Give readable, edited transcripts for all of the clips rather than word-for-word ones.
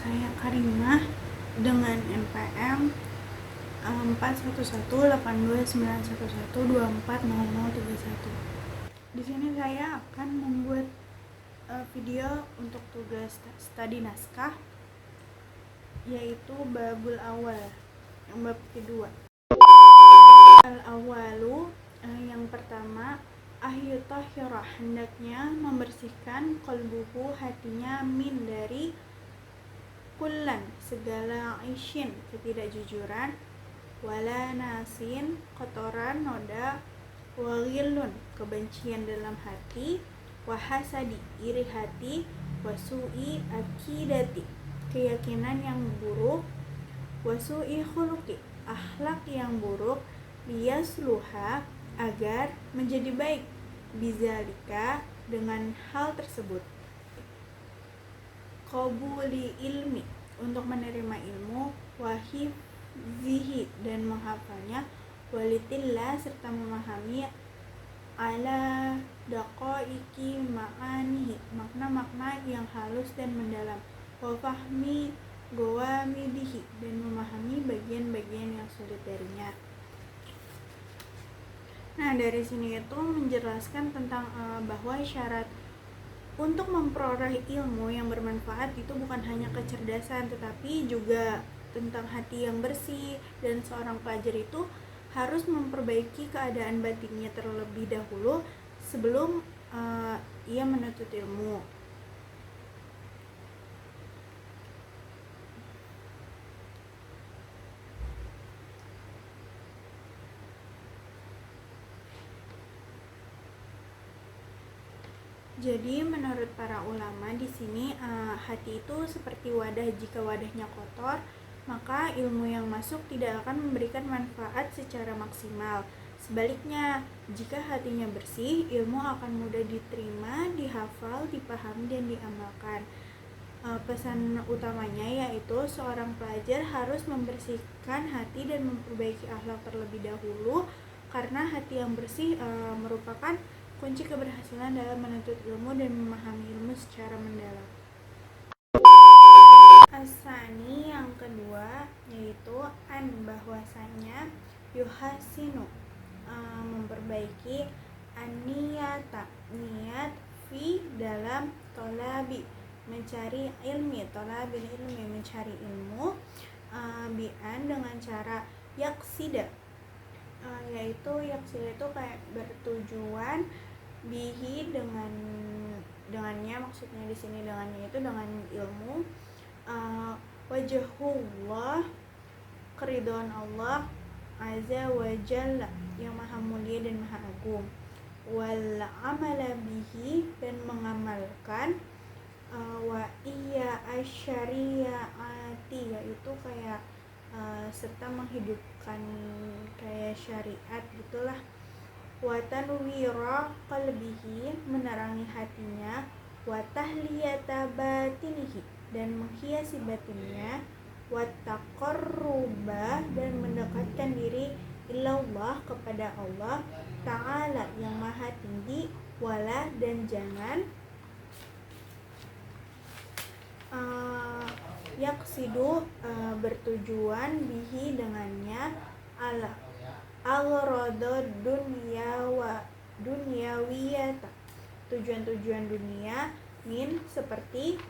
saya Karimah dengan NPM 41182911240031. Di sini saya akan membuat video untuk tugas studi naskah, yaitu babul awal, yang bab kedua. Al-awalu, yang pertama, ahyutahhirah, hendaknya membersihkan qalbuhu, hatinya, min, dari kullan, segala isyin, ketidakjujuran, wala nasin, kotoran, noda, waghillun, kebencian dalam hati, wahasadi, iri hati, wasu'i akidati, keyakinan yang buruk, wasu'i khuluqi, akhlak yang buruk, liyasluha, agar menjadi baik, bizalika, dengan hal tersebut, qabuli ilmi, untuk menerima ilmu, wahifzihi, dan menghafalnya, walitillah, serta memahami, ala daqaiki ma'anihi, makna-makna yang halus dan mendalam, wafahmi gawamidihi, dan memahami bagian-bagian yang sulit darinya. Nah, dari sini itu menjelaskan tentang bahwa syarat untuk memperoleh ilmu yang bermanfaat itu bukan hanya kecerdasan, tetapi juga tentang hati yang bersih, dan seorang pelajar itu harus memperbaiki keadaan batinnya terlebih dahulu sebelum ia menuntut ilmu. Jadi menurut para ulama di sini, hati itu seperti wadah. Jika wadahnya kotor, maka ilmu yang masuk tidak akan memberikan manfaat secara maksimal. Sebaliknya, jika hatinya bersih, ilmu akan mudah diterima, dihafal, dipahami, dan diamalkan. Pesan utamanya yaitu seorang pelajar harus membersihkan hati dan memperbaiki akhlak terlebih dahulu, karena hati yang bersih merupakan kunci keberhasilan dalam menuntut ilmu dan memahami ilmu secara mendalam. Asani, yang kedua, yaitu an, bahwasanya yuhasinu, memperbaiki, aniyata, niat, fi, dalam, tolabi, mencari ilmi, tolabil ilmi, mencari ilmu, bi'an, dengan cara yaksida, yaitu yaksida itu kayak bertujuan, bihi, dengannya, maksudnya di sini dengannya itu dengan ilmu, wajhullah, keridhaan Allah, azza wa jalla, yang maha mulia dan maha agung, wal amala bihi, dan mengamalkan, wa iya asyariati, yaitu kayak serta menghidupkan kayak syariat gitulah, wa tanwira qalbihi, menerangi hatinya, wa tahliyata batinihi, dan menghiasi batinnya, wa taqarruba, dan mendekatkan diri, ilallah, kepada Allah ta'ala, yang maha tinggi, wala, dan jangan, yaksidu, bertujuan, bihi, dengannya, al-aghrada dunyawiyata, tujuan-tujuan dunia, min, seperti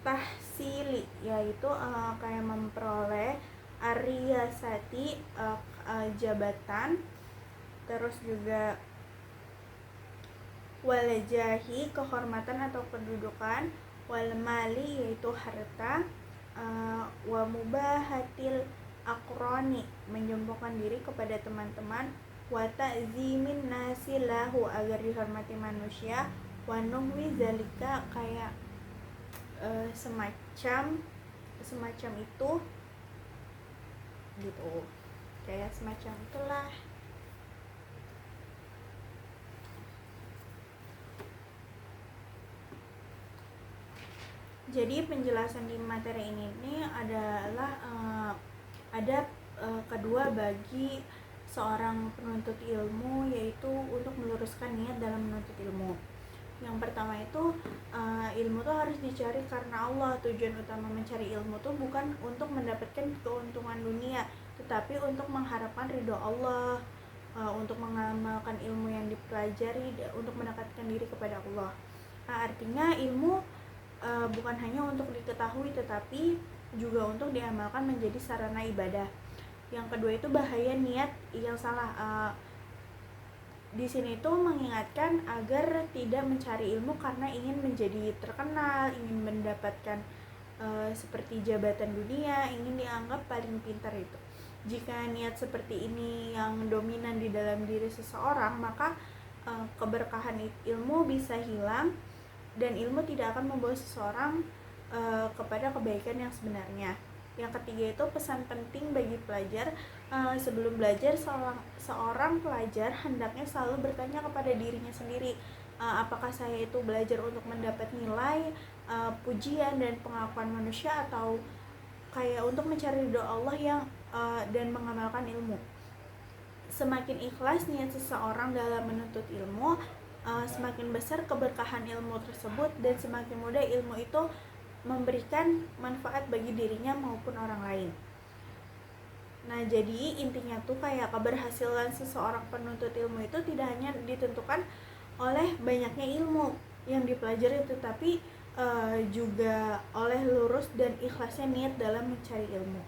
tahsili, yaitu kayak memperoleh, ariyasati, jabatan, terus juga walajahi, kehormatan atau kedudukan, wal mali, yaitu harta, wa mubahatil akroni, menyombongkan diri kepada teman-teman, wa ta'zimin nasi lahu, agar dihormati manusia, wa nuhwi zalika, kayak semacam itu gitu, kayak semacam itulah. Jadi penjelasan di materi ini adalah ada kedua bagi seorang penuntut ilmu, yaitu untuk meluruskan niat dalam menuntut ilmu. Yang pertama itu ilmu tuh harus dicari karena Allah. Tujuan utama mencari ilmu tuh bukan untuk mendapatkan keuntungan dunia, tetapi untuk mengharapkan ridho Allah, untuk mengamalkan ilmu yang dipelajari, untuk mendekatkan diri kepada Allah. Artinya ilmu bukan hanya untuk diketahui, tetapi juga untuk diamalkan menjadi sarana ibadah. Yang kedua itu bahaya niat yang salah. Di sini tuh mengingatkan agar tidak mencari ilmu karena ingin menjadi terkenal, ingin mendapatkan seperti jabatan dunia, ingin dianggap paling pintar itu. Jika niat seperti ini yang dominan di dalam diri seseorang, maka keberkahan ilmu bisa hilang dan ilmu tidak akan membawa seseorang kepada kebaikan yang sebenarnya. Yang ketiga itu pesan penting bagi pelajar. Sebelum belajar, seorang pelajar hendaknya selalu bertanya kepada dirinya sendiri, apakah saya itu belajar untuk mendapat nilai, pujian dan pengakuan manusia, atau kayak untuk mencari ridho Allah dan mengamalkan ilmu. Semakin ikhlas niat seseorang dalam menuntut ilmu, semakin besar keberkahan ilmu tersebut dan semakin mudah ilmu itu memberikan manfaat bagi dirinya maupun orang lain. Nah, jadi intinya tuh kayak keberhasilan seseorang penuntut ilmu itu tidak hanya ditentukan oleh banyaknya ilmu yang dipelajari, tetapi juga oleh lurus dan ikhlasnya niat dalam mencari ilmu.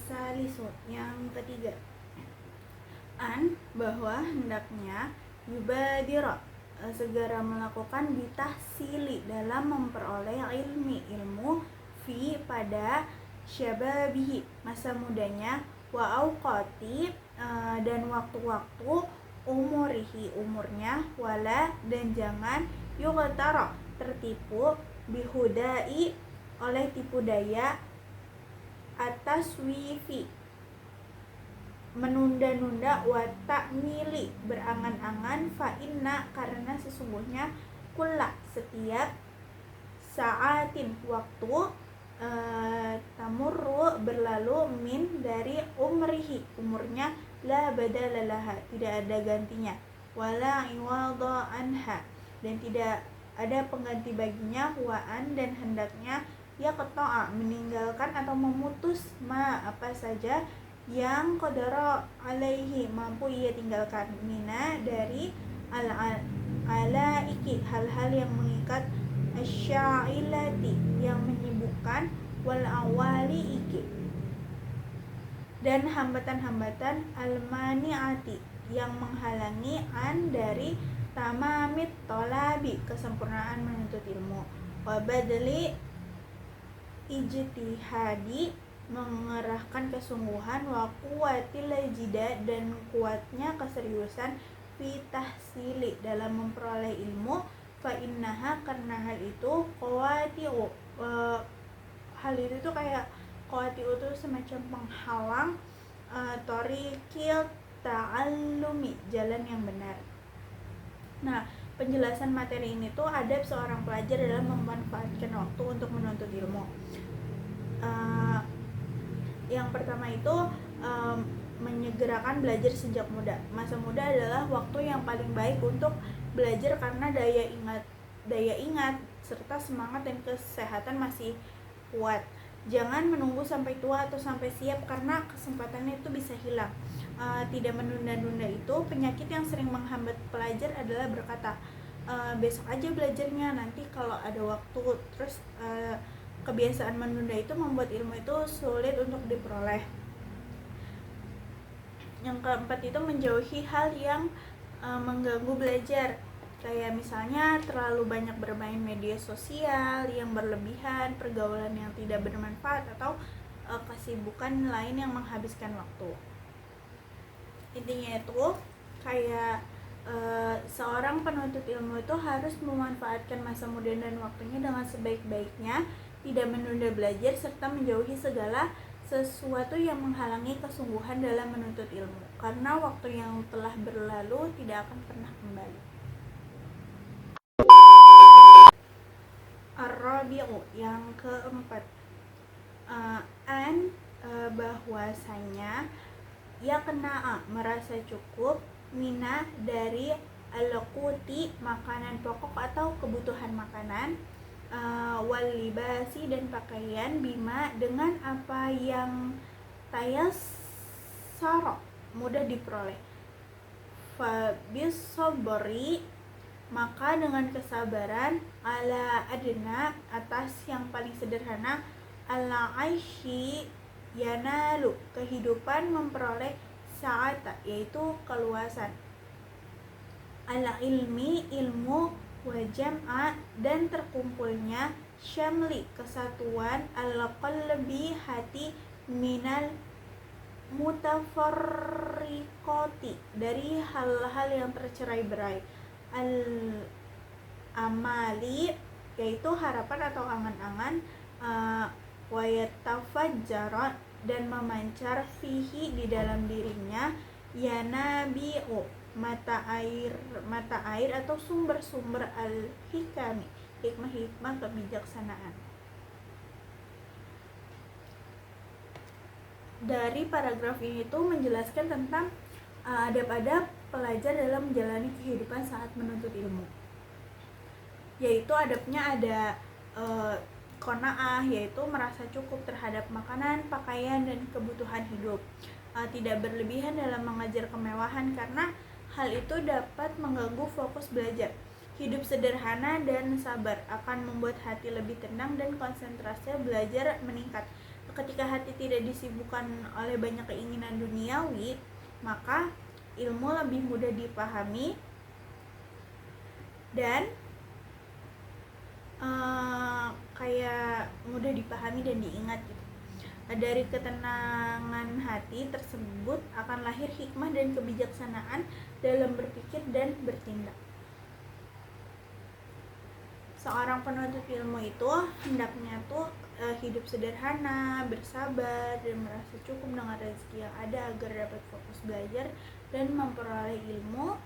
Salisu, yang ketiga, bahwa hendaknya yubadira, segera melakukan bitahsili dalam memperoleh ilmu fi pada syababihi, masa mudanya, wa auqati, dan waktu-waktu umurihi, umurnya, wala, dan jangan yugatara, tertipu, bihudai, oleh tipu daya, atas wifi, menunda-nunda, wa ta'mili, berangan-angan, fa inna, karena sesungguhnya, kulla, setiap, sa'atin, waktu, tamurru, berlalu, min, dari umrihi, umurnya, la badalalaha, tidak ada gantinya, wala iwada anha, dan tidak ada pengganti baginya, wa'an, dan hendaknya ya qata'a, meninggalkan atau memutus ma, apa saja yang qadara alaihi, mampu ia tinggalkan, mina, dari alaiki, hal-hal yang mengikat, asyailati, yang menyibukkan, wal awali iki, dan hambatan-hambatan, almaniati, yang menghalangi, an, dari tamamit tolabi, kesempurnaan menuntut ilmu, wabadli ijtihadi, mengerahkan kesungguhan, wa quwwatil jida, dan kuatnya keseriusan, fi tahsili, dalam memperoleh ilmu, fa innaha, karena hal itu, qawatiu, hal itu tuh kayak qawatiu itu semacam penghalang, thoriqil ta'allumi, jalan yang benar. Nah, penjelasan materi ini tuh adab seorang pelajar dalam memanfaatkan waktu untuk menuntut ilmu. Yang pertama itu menyegerakan belajar sejak muda. Masa muda adalah waktu yang paling baik untuk belajar karena daya ingat serta semangat dan kesehatan masih kuat. Jangan menunggu sampai tua atau sampai siap karena kesempatannya itu bisa hilang. Tidak menunda-nunda itu penyakit yang sering menghambat pelajar adalah berkata, besok aja belajarnya, nanti kalau ada waktu. Terus kebiasaan menunda itu membuat ilmu itu sulit untuk diperoleh. Yang keempat itu menjauhi hal yang mengganggu belajar, kayak misalnya terlalu banyak bermain media sosial yang berlebihan, pergaulan yang tidak bermanfaat, atau kesibukan lain yang menghabiskan waktu. Intinya itu kayak seorang penuntut ilmu itu harus memanfaatkan masa muda dan waktunya dengan sebaik-baiknya, tidak menunda belajar, serta menjauhi segala sesuatu yang menghalangi kesungguhan dalam menuntut ilmu, karena waktu yang telah berlalu tidak akan pernah kembali. Ar-rabi'u, yang keempat, bahwasanya ya kena'a, merasa cukup, mina, dari al-quti, makanan pokok atau kebutuhan makanan, wal libasi, dan pakaian, bima, dengan apa yang tayassara, mudah diperoleh, fabis sabri, maka dengan kesabaran, ala adna, atas yang paling sederhana, ala aishi, yanalu, kehidupan memperoleh, sa'ata, yaitu keluasan, ala ilmi, ilmu, wa jam'a, dan terkumpulnya, syamli, kesatuan, al qalbi, hati, minal mutafarriqati, dari hal-hal yang tercerai-berai, al amali, yaitu harapan atau angan-angan, wa yatafajjara, dan memancar, fihi, di dalam dirinya, yanabi'u, mata air atau sumber-sumber, al hikami, hikmah-hikmah kebijaksanaan. Dari paragraf ini itu menjelaskan tentang adab-adab pelajar dalam menjalani kehidupan saat menuntut ilmu. Yaitu adabnya ada qanaah, yaitu merasa cukup terhadap makanan, pakaian, dan kebutuhan hidup. Tidak berlebihan dalam mengajar kemewahan karena hal itu dapat mengganggu fokus belajar. Hidup sederhana dan sabar akan membuat hati lebih tenang dan konsentrasi belajar meningkat. Ketika hati tidak disibukkan oleh banyak keinginan duniawi, maka ilmu lebih mudah dipahami dan kayak mudah dipahami dan diingat gitu. Dari ketenangan hati tersebut akan lahir hikmah dan kebijaksanaan dalam berpikir dan bertindak. Seorang penuntut ilmu itu hendaknya tuh hidup sederhana, bersabar, dan merasa cukup dengan rezeki yang ada agar dapat fokus belajar dan memperoleh ilmu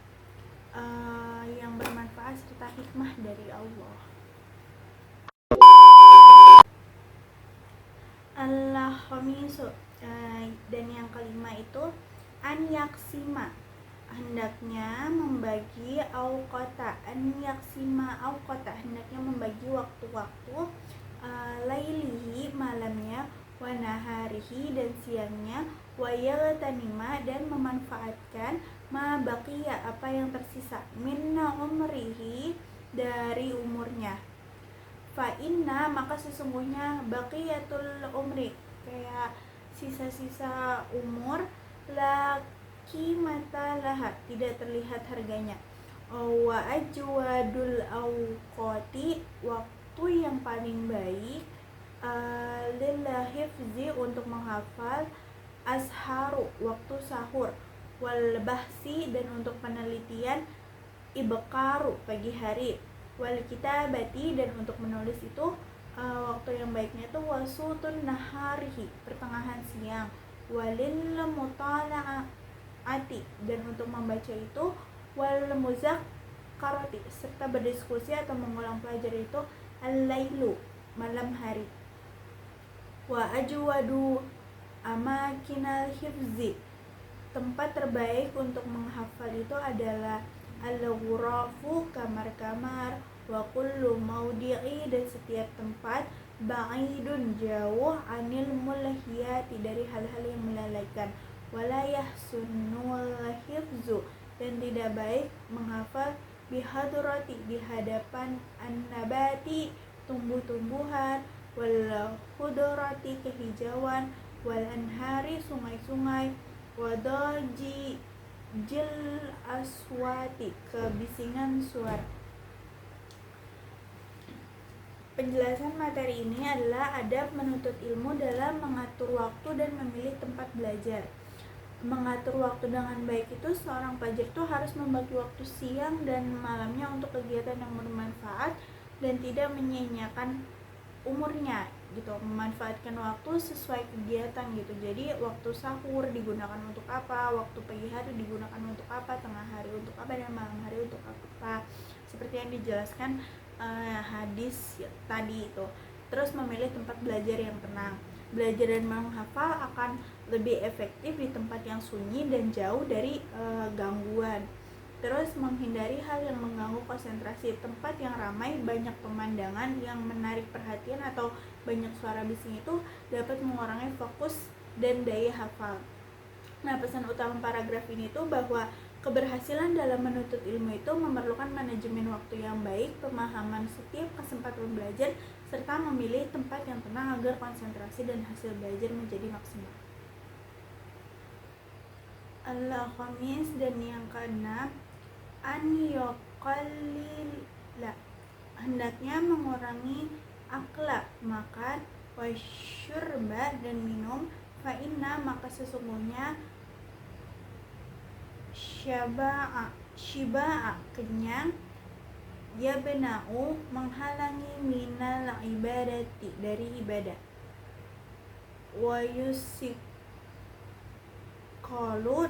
yang bermanfaat serta hikmah dari Allah. Al-khamisu, dan yang kelima itu an yaksima, hendaknya membagi auqata, hendaknya membagi waktu-waktu, lailihi, malamnya, wa naharihi, dan siangnya, wa yagtanima, dan memanfaatkan, ma baqiya, apa yang tersisa, minna umrihi, dari umurnya, fa inna, maka sesungguhnya, baqiyatul umri, kayak sisa-sisa umur, la qimata laha, tidak terlihat harganya, wa ajwadul awqati, waktu yang paling baik, lillahifzi, untuk menghafal, asharu, waktu sahur, wal bahsi, dan untuk penelitian, ibkaru, pagi hari, wal kitabati, dan untuk menulis itu waktu yang baiknya itu wasutun naharihi, pertengahan siang, walil mutala'ati, dan untuk membaca itu, wal muzakkarati, serta berdiskusi atau mengulang pelajaran itu, al-lailu, malam hari, wa ajwadu amakinal hifzi, tempat terbaik untuk menghafal itu adalah al-ghurafu, kamar-kamar, wa kullu maudi'i, dan setiap tempat, ba'idun, jauh, anil mulhiyati, dari hal-hal yang melalaikan, wala yahsunul hifzu, dan tidak baik menghafal, bihadrati, di hadapan, an-nabati, tumbuh-tumbuhan, wal khudrati, kehijauan, wal anhari, sungai-sungai, wadaji jil aswati, kebisingan suara. Penjelasan materi ini adalah adab menuntut ilmu dalam mengatur waktu dan memilih tempat belajar. Mengatur waktu dengan baik itu, seorang pelajar itu harus membagi waktu siang dan malamnya untuk kegiatan yang bermanfaat dan tidak menyia-nyiakan umurnya gitu, memanfaatkan waktu sesuai kegiatan gitu. Jadi waktu sahur digunakan untuk apa, waktu pagi hari digunakan untuk apa, tengah hari untuk apa, dan malam hari untuk apa, seperti yang dijelaskan hadis tadi itu. Terus memilih tempat belajar yang tenang. Belajar dan menghafal akan lebih efektif di tempat yang sunyi dan jauh dari gangguan. Terus menghindari hal yang mengganggu konsentrasi. Tempat yang ramai, banyak pemandangan yang menarik perhatian atau banyak suara bising itu dapat mengurangi fokus dan daya hafal. Nah, pesan utama paragraf ini tuh bahwa keberhasilan dalam menuntut ilmu itu memerlukan manajemen waktu yang baik, pemahaman setiap kesempatan belajar, serta memilih tempat yang tenang agar konsentrasi dan hasil belajar menjadi maksimal. Al-Khamis dan yang keenam, an yuqallila, hendaknya mengurangi akla, makan, wasyurba, dan minum, fa inna, maka sesungguhnya, syiba'a, kenyang, yabna'u, menghalangi, minal ibadati, dari ibadah, wa yusiqalu,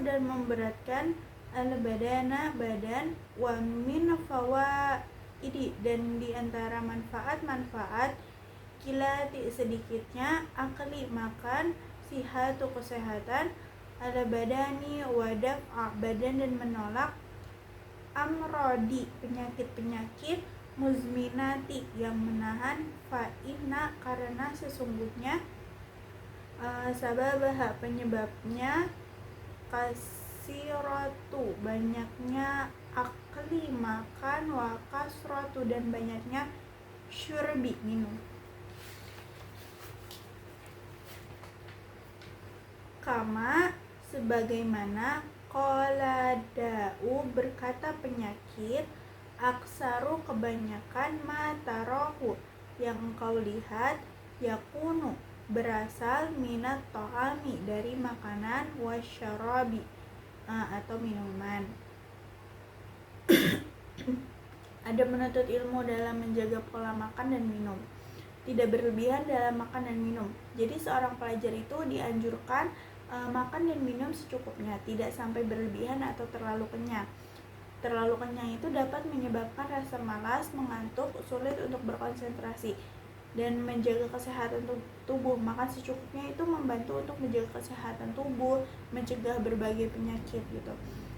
dan memberatkan, al-badana, badan, wa min fawaidi, dan diantara manfaat-manfaat, kilati, sedikitnya, akli, makan, sihatu, kesehatan, ala badani, wadaf, badan, dan menolak, amrodi, penyakit-penyakit, muzminati, yang menahan, fa'inna, karena sesungguhnya, sababaha, penyebabnya, kasiratu, banyaknya, akli, makan, wa kasratu, dan banyaknya, syurbi, minum. Kama, sebagaimana, qala da'u, berkata penyakit, aksaru, kebanyakan, matarohu, yang engkau lihat, yakunu, berasal, minat to'ami, dari makanan, wasyarabi, atau minuman. Ada menuntut ilmu dalam menjaga pola makan dan minum, tidak berlebihan dalam makan dan minum. Jadi seorang pelajar itu dianjurkan makan dan minum secukupnya, tidak sampai berlebihan atau terlalu kenyang. Terlalu kenyang itu dapat menyebabkan rasa malas, mengantuk, sulit untuk berkonsentrasi, dan menjaga kesehatan tubuh. Makan secukupnya itu membantu untuk menjaga kesehatan tubuh, mencegah berbagai penyakit gitu.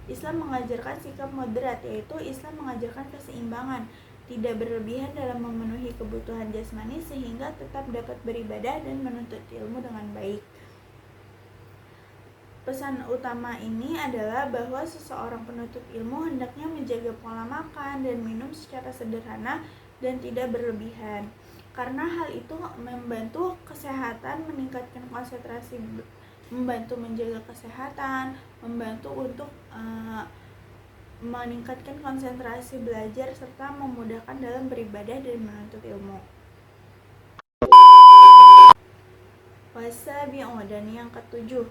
Islam mengajarkan sikap moderat, yaitu Islam mengajarkan keseimbangan, tidak berlebihan dalam memenuhi kebutuhan jasmani sehingga tetap dapat beribadah dan menuntut ilmu dengan baik. Pesan utama ini adalah bahwa seseorang penuntut ilmu hendaknya menjaga pola makan dan minum secara sederhana dan tidak berlebihan, karena hal itu membantu kesehatan, meningkatkan konsentrasi, membantu menjaga kesehatan, membantu untuk meningkatkan konsentrasi belajar, serta memudahkan dalam beribadah dan menuntut ilmu. Wasabi'u, dan yang ketujuh,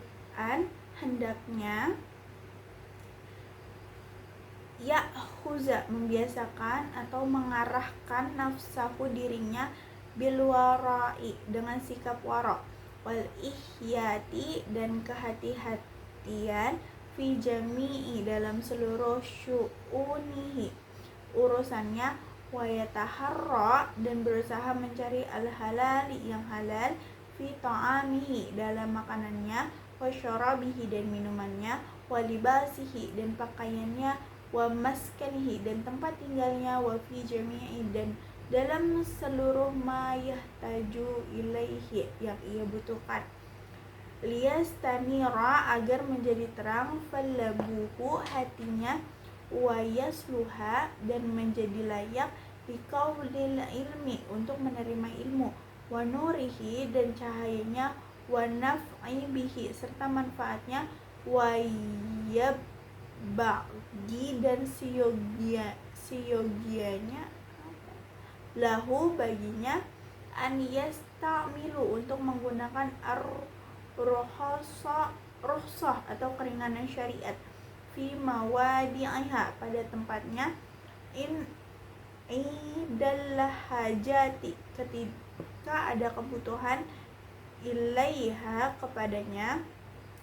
hendaknya, ya'khuza, membiasakan atau mengarahkan, nafsahu, dirinya, bilwarai, dengan sikap wara, wal ihyati, dan kehati-hatian, fi jami'i, dalam seluruh syu'unihi, urusannya, wa yataharra, dan berusaha mencari al-halali, yang halal, fi ta'amihi, dalam makanannya, wa syarabihi, dan minumannya, wa libasihi, dan pakaiannya, wa maskanihi, dan tempat tinggalnya, wa fi jami'i, dan dalam seluruh ma yahtaju ilaihi, yang ia butuhkan, liyastanira, agar menjadi terang, fallabuhu, hatinya, wa yasluha, dan menjadi layak, biqaulil ilmi, untuk menerima ilmu, wa nurihi, dan cahayanya, wa naf'i bihi, serta manfaatnya, wa yabagi, dan siyogianya, lahu, baginya, an yastamilu, untuk menggunakan rukhsah atau keringanan syariat, fi mawadi'iha, pada tempatnya, in idallah hajati, ketika ada kebutuhan, ilaiha, kepadanya,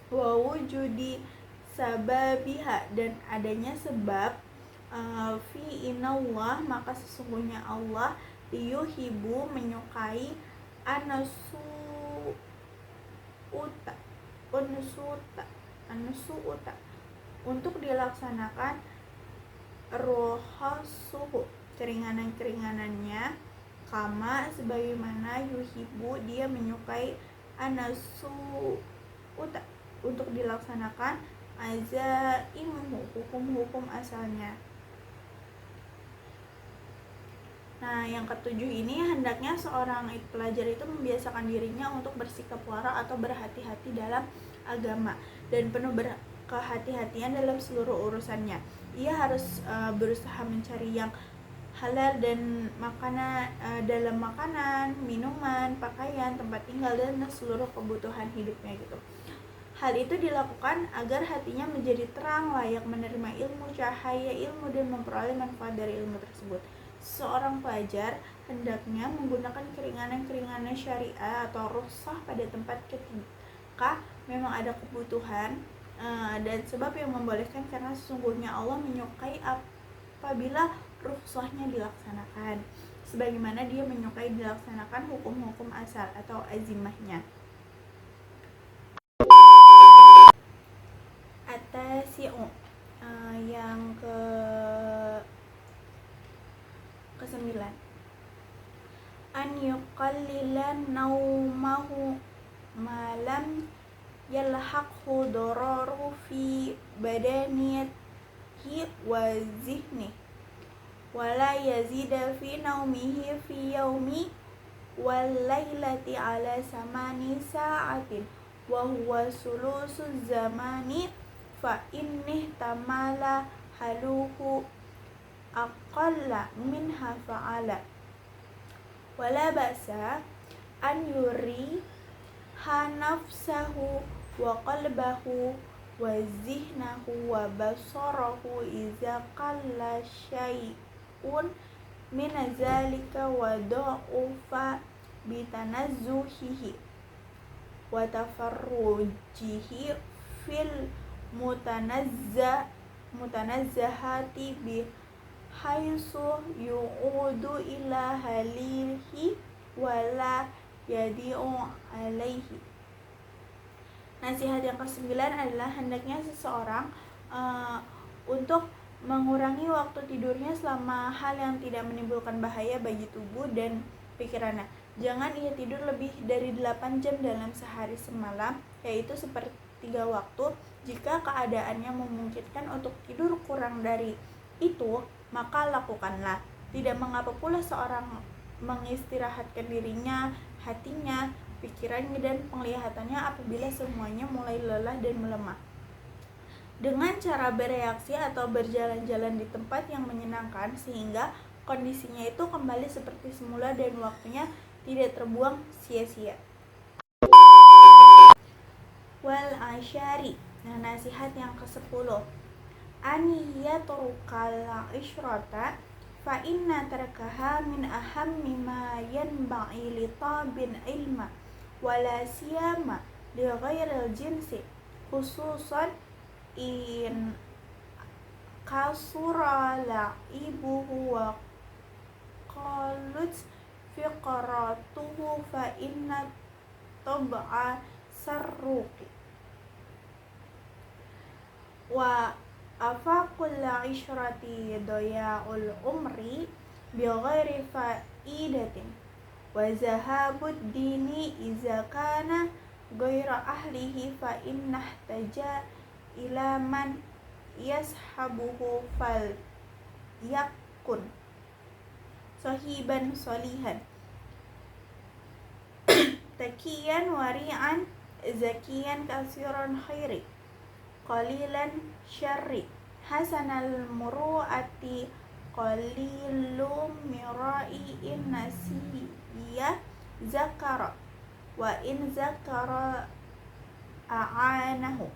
wa wujudi sababiha, dan adanya sebab, fi inallah, maka sesungguhnya Allah, yuhibu, menyukai, anusuta, untuk dilaksanakan ruhasuhu, keringanan-keringanannya, kama, sebagaimana yuhibu, dia menyukai, anasu untuk dilaksanakan, azaimuhu, hukum-hukum asalnya. Nah, yang ketujuh ini hendaknya seorang pelajar itu membiasakan dirinya untuk bersikap wara atau berhati-hati dalam agama dan penuh kehati-hatian dalam seluruh urusannya. Ia harus berusaha mencari yang halal dan dalam makanan, minuman, pakaian, tempat tinggal, dan seluruh kebutuhan hidupnya gitu. Hal itu dilakukan agar hatinya menjadi terang, layak menerima ilmu, cahaya ilmu, dan memperoleh manfaat dari ilmu tersebut. Seorang pelajar hendaknya menggunakan keringanan-keringanan syariah atau rukhsah pada tempat ketika memang ada kebutuhan dan sebab yang membolehkan, karena sesungguhnya Allah menyukai apabila rukhsahnya dilaksanakan, sebagaimana dia menyukai dilaksanakan hukum-hukum asal atau azimahnya. At-tasi'u, yang ke-9, an yuqallilan naumahu malam yalhaqhu dararu fi badanihi wa zihni wala yazida fi naumihi fi yaumi wal lailati ala samani sa'atin wa huwa sulusu zamani fa inni tamala haluhu aqalla minha fa'ala wala ba'sa an yuri nafsahu wa qalbahu wa zihnahu wa basarahu iza qalla syai'un min zalika wa da'ufa bitanazzuhihi wa tafarrujihi fil mutanazzahati bi haitsu yu'udu ila halihi wala yadi'u alaihi. Nasihat yang ke-9 adalah hendaknya seseorang untuk mengurangi waktu tidurnya selama hal yang tidak menimbulkan bahaya bagi tubuh dan pikirannya. Jangan ia tidur lebih dari 8 jam dalam sehari semalam, yaitu sepertiga waktu. Jika keadaannya memungkinkan untuk tidur kurang dari itu, maka lakukanlah. Tidak mengapa pula seorang mengistirahatkan dirinya, hatinya, pikirannya, dan penglihatannya apabila semuanya mulai lelah dan melemah. Dengan cara bereaksi atau berjalan-jalan di tempat yang menyenangkan sehingga kondisinya itu kembali seperti semula dan waktunya tidak terbuang sia-sia. Wal asyari, nah nasihat yang ke-10, aniyaturukal isyrata fa inna tarakaha min ahammi ma yanbaghi li tabin ilma wala siyama li ghairil jinsi khususan in kasura la'ibuhu wa qalut fiqratuhu fa inna tab'a sarruqi wa afaqul isyrati doya'ul umri bighairi fa'idatin wa zahabud dini iza kana ghaira ahlihi fa innahtaja ila man yashabuhu fal yakun sahiban solihan takiyan wari'an zakiyan kasiran khairi qalilan syarri hasanal muru'ati qalilum mirai in nasiya zakara wa in zakara a'anahu.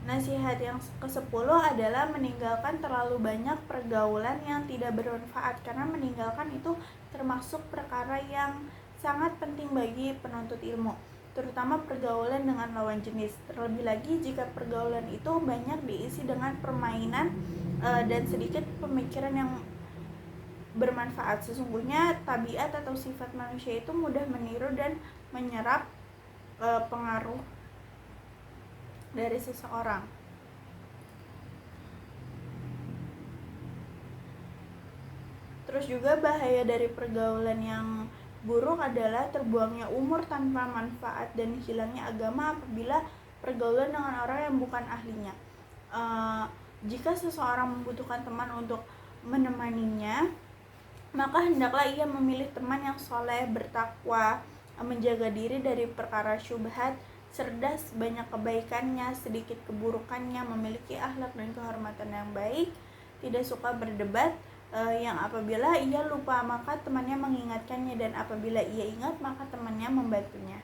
Nasihat yang ke-10 adalah meninggalkan terlalu banyak pergaulan yang tidak bermanfaat, karena meninggalkan itu termasuk perkara yang sangat penting bagi penuntut ilmu, terutama pergaulan dengan lawan jenis. Terlebih lagi jika pergaulan itu banyak diisi dengan permainan dan sedikit pemikiran yang bermanfaat. Sesungguhnya tabiat atau sifat manusia itu mudah meniru dan menyerap pengaruh dari seseorang. Terus juga bahaya dari pergaulan yang buruk adalah terbuangnya umur tanpa manfaat dan hilangnya agama apabila pergaulan dengan orang yang bukan ahlinya. Jika seseorang membutuhkan teman untuk menemaninya, maka hendaklah ia memilih teman yang soleh, bertakwa, menjaga diri dari perkara syubhat, cerdas, banyak kebaikannya, sedikit keburukannya, memiliki akhlak dan kehormatan yang baik, tidak suka berdebat, yang apabila ia lupa maka temannya mengingatkannya, dan apabila ia ingat maka temannya membantunya.